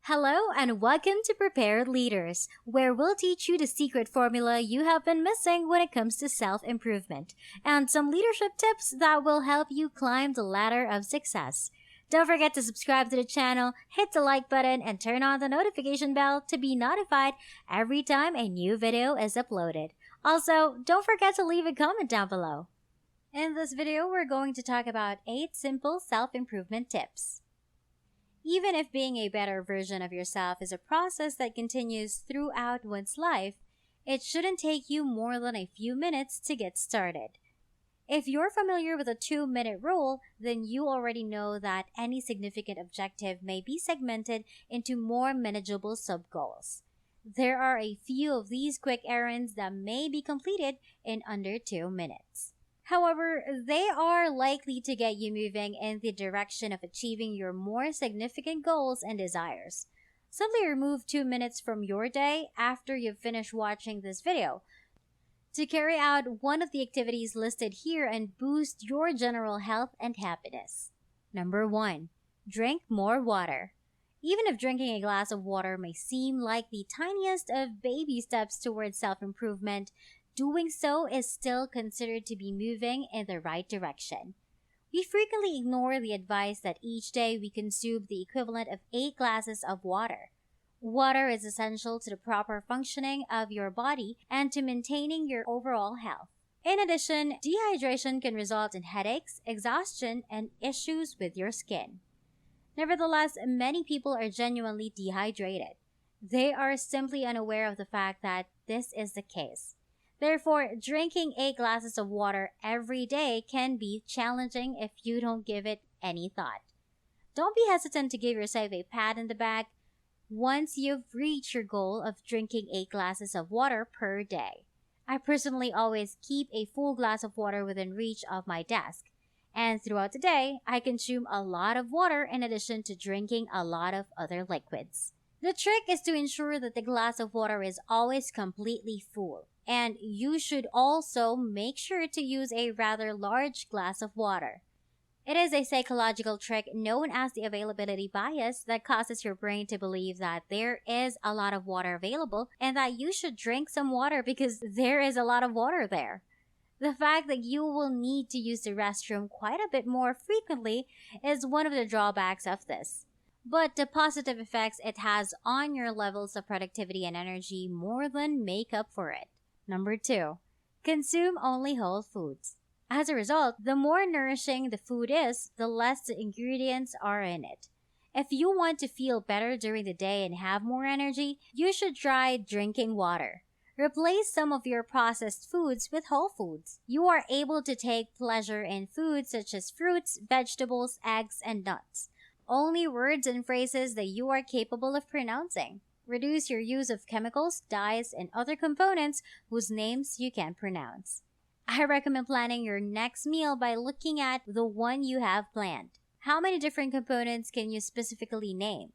Hello and welcome to Prepared Leaders, where we'll teach you the secret formula you have been missing when it comes to self improvement and some leadership tips that will help you climb the ladder of success. Don't forget to subscribe to the channel, hit the like button, and turn on the notification bell to be notified every time a new video is uploaded. Also, don't forget to leave a comment down below. In this video, we're going to talk about 8 simple self improvement tips. Even if being a better version of yourself is a process that continues throughout one's life, it shouldn't take you more than a few minutes to get started. If you're familiar with the 2-minute rule, then you already know that any significant objective may be segmented into more manageable sub-goals. There are a few of these quick errands that may be completed in under 2 minutes. However, they are likely to get you moving in the direction of achieving your more significant goals and desires. Simply remove 2 minutes from your day after you've finished watching this video to carry out one of the activities listed here and boost your general health and happiness. Number 1. Drink more water. Even if drinking a glass of water may seem like the tiniest of baby steps towards self-improvement, doing so is still considered to be moving in the right direction. We frequently ignore the advice that each day we consume the equivalent of 8 glasses of water. Water is essential to the proper functioning of your body and to maintaining your overall health. In addition, dehydration can result in headaches, exhaustion, and issues with your skin. Nevertheless, many people are genuinely dehydrated. They are simply unaware of the fact that this is the case. Therefore, drinking 8 glasses of water every day can be challenging if you don't give it any thought. Don't be hesitant to give yourself a pat on the back once you've reached your goal of drinking 8 glasses of water per day. I personally always keep a full glass of water within reach of my desk, and throughout the day, I consume a lot of water in addition to drinking a lot of other liquids. The trick is to ensure that the glass of water is always completely full. And you should also make sure to use a rather large glass of water. It is a psychological trick known as the availability bias that causes your brain to believe that there is a lot of water available and that you should drink some water because there is a lot of water there. The fact that you will need to use the restroom quite a bit more frequently is one of the drawbacks of this. But the positive effects it has on your levels of productivity and energy more than make up for it. Number 2. Consume only whole foods. As a result, the more nourishing the food is, the less the ingredients are in it. If you want to feel better during the day and have more energy, you should try drinking water. Replace some of your processed foods with whole foods. You are able to take pleasure in foods such as fruits, vegetables, eggs, and nuts. Only words and phrases that you are capable of pronouncing. Reduce your use of chemicals, dyes, and other components whose names you can't pronounce. I recommend planning your next meal by looking at the one you have planned. How many different components can you specifically name?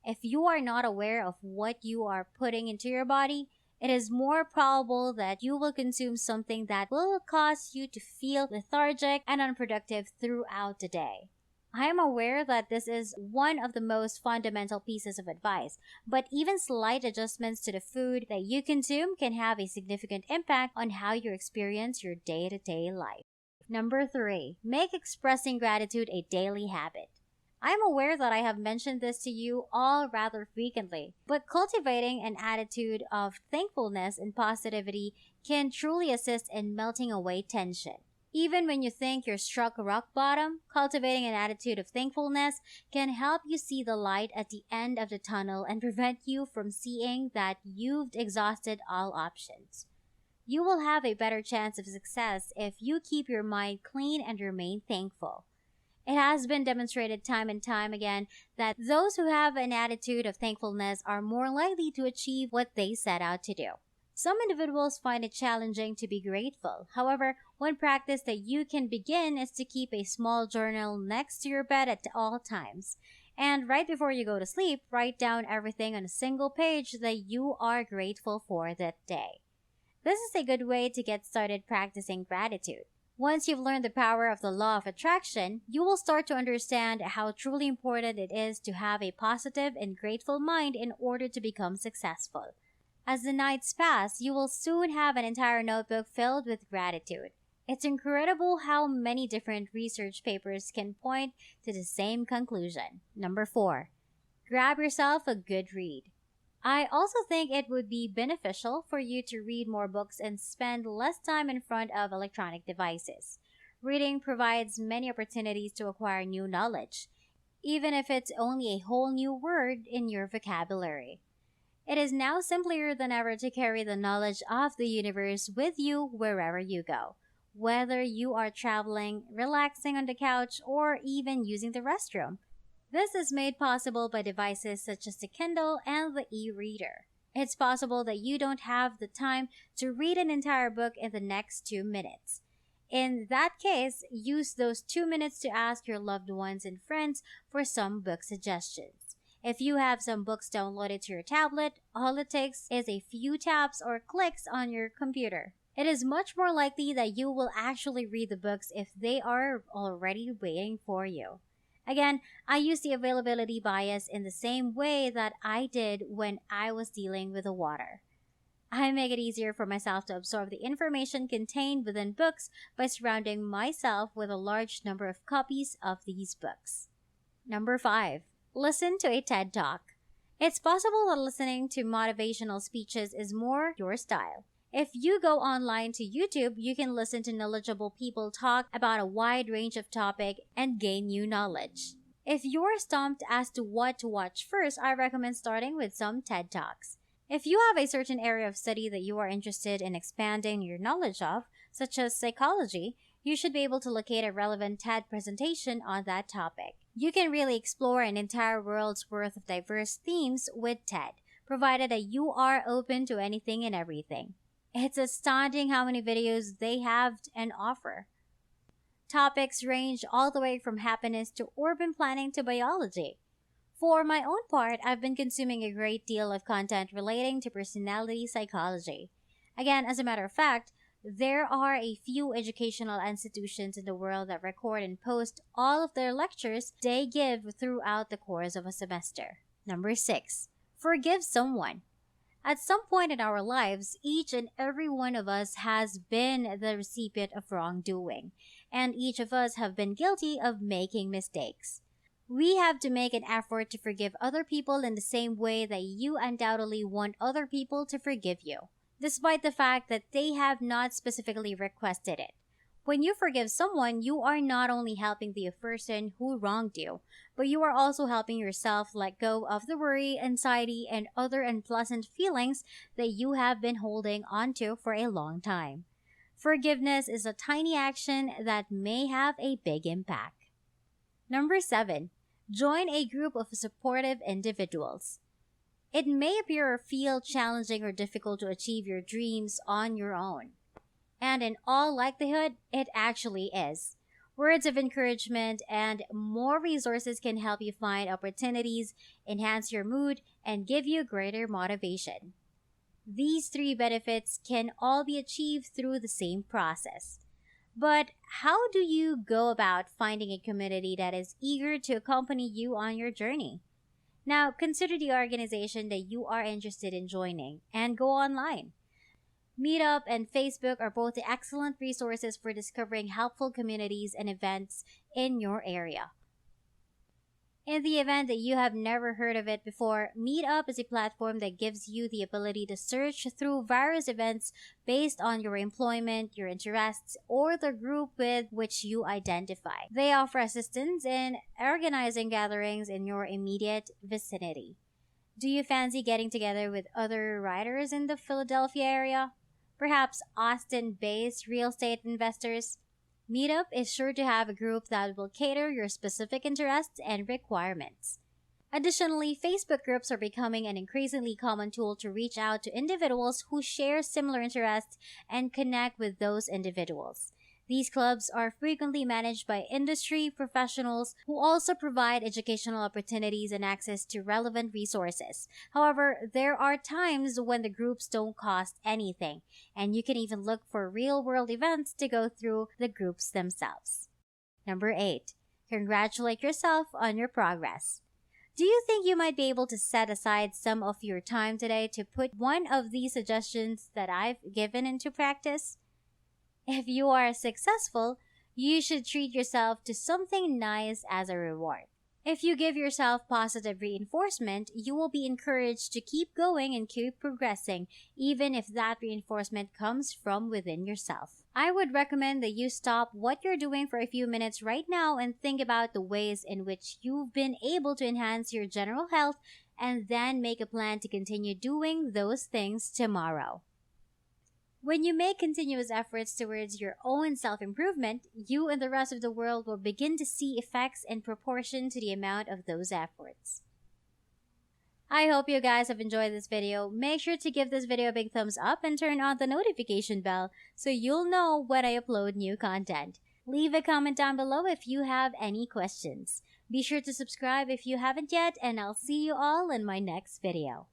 If you are not aware of what you are putting into your body, it is more probable that you will consume something that will cause you to feel lethargic and unproductive throughout the day. I am aware that this is one of the most fundamental pieces of advice, but even slight adjustments to the food that you consume can have a significant impact on how you experience your day-to-day life. Number 3. Make expressing gratitude a daily habit. I am aware that I have mentioned this to you all rather frequently, but cultivating an attitude of thankfulness and positivity can truly assist in melting away tension. Even when you think you're struck rock bottom, cultivating an attitude of thankfulness can help you see the light at the end of the tunnel and prevent you from seeing that you've exhausted all options. You will have a better chance of success if you keep your mind clean and remain thankful. It has been demonstrated time and time again that those who have an attitude of thankfulness are more likely to achieve what they set out to do. Some individuals find it challenging to be grateful. However, one practice that you can begin is to keep a small journal next to your bed at all times. And right before you go to sleep, write down everything on a single page that you are grateful for that day. This is a good way to get started practicing gratitude. Once you've learned the power of the law of attraction, you will start to understand how truly important it is to have a positive and grateful mind in order to become successful. As the nights pass, you will soon have an entire notebook filled with gratitude. It's incredible how many different research papers can point to the same conclusion. Number 4. Grab yourself a good read. I also think it would be beneficial for you to read more books and spend less time in front of electronic devices. Reading provides many opportunities to acquire new knowledge, even if it's only a whole new word in your vocabulary. It is now simpler than ever to carry the knowledge of the universe with you wherever you go, whether you are traveling, relaxing on the couch, or even using the restroom. This is made possible by devices such as the Kindle and the e-reader. It's possible that you don't have the time to read an entire book in the next 2 minutes. In that case, use those 2 minutes to ask your loved ones and friends for some book suggestions. If you have some books downloaded to your tablet, all it takes is a few taps or clicks on your computer. It is much more likely that you will actually read the books if they are already waiting for you. Again, I use the availability bias in the same way that I did when I was dealing with the water. I make it easier for myself to absorb the information contained within books by surrounding myself with a large number of copies of these books. Number 5. Listen to a TED Talk. It's possible that listening to motivational speeches is more your style. If you go online to YouTube, you can listen to knowledgeable people talk about a wide range of topics and gain new knowledge. If you're stumped as to what to watch first, I recommend starting with some TED Talks. If you have a certain area of study that you are interested in expanding your knowledge of, such as psychology, you should be able to locate a relevant TED presentation on that topic. You can really explore an entire world's worth of diverse themes with TED, provided that you are open to anything and everything. It's astounding how many videos they have and offer. Topics range all the way from happiness to urban planning to biology. For my own part, I've been consuming a great deal of content relating to personality psychology. Again, as a matter of fact, there are a few educational institutions in the world that record and post all of their lectures they give throughout the course of a semester. Number 6. Forgive someone. At some point in our lives, each and every one of us has been the recipient of wrongdoing, and each of us have been guilty of making mistakes. We have to make an effort to forgive other people in the same way that you undoubtedly want other people to forgive you, despite the fact that they have not specifically requested it. When you forgive someone, you are not only helping the person who wronged you, but you are also helping yourself let go of the worry, anxiety, and other unpleasant feelings that you have been holding onto for a long time. Forgiveness is a tiny action that may have a big impact. Number 7. Join a group of supportive individuals. It may appear or feel challenging or difficult to achieve your dreams on your own. And in all likelihood, it actually is. Words of encouragement and more resources can help you find opportunities, enhance your mood, and give you greater motivation. These 3 benefits can all be achieved through the same process. But how do you go about finding a community that is eager to accompany you on your journey? Now, consider the organization that you are interested in joining and go online. Meetup and Facebook are both excellent resources for discovering helpful communities and events in your area. In the event that you have never heard of it before, Meetup is a platform that gives you the ability to search through various events based on your employment, your interests, or the group with which you identify. They offer assistance in organizing gatherings in your immediate vicinity. Do you fancy getting together with other writers in the Philadelphia area? Perhaps Austin-based real estate investors? Meetup is sure to have a group that will cater your specific interests and requirements. Additionally, Facebook groups are becoming an increasingly common tool to reach out to individuals who share similar interests and connect with those individuals. These clubs are frequently managed by industry professionals who also provide educational opportunities and access to relevant resources. However, there are times when the groups don't cost anything, and you can even look for real world events to go through the groups themselves. Number 8. Congratulate yourself on your progress. Do you think you might be able to set aside some of your time today to put one of these suggestions that I've given into practice? If you are successful, you should treat yourself to something nice as a reward. If you give yourself positive reinforcement, you will be encouraged to keep going and keep progressing, even if that reinforcement comes from within yourself. I would recommend that you stop what you're doing for a few minutes right now and think about the ways in which you've been able to enhance your general health, and then make a plan to continue doing those things tomorrow. When you make continuous efforts towards your own self improvement, you and the rest of the world will begin to see effects in proportion to the amount of those efforts. I hope you guys have enjoyed this video. Make sure to give this video a big thumbs up and turn on the notification bell so you'll know when I upload new content. Leave a comment down below if you have any questions. Be sure to subscribe if you haven't yet, and I'll see you all in my next video.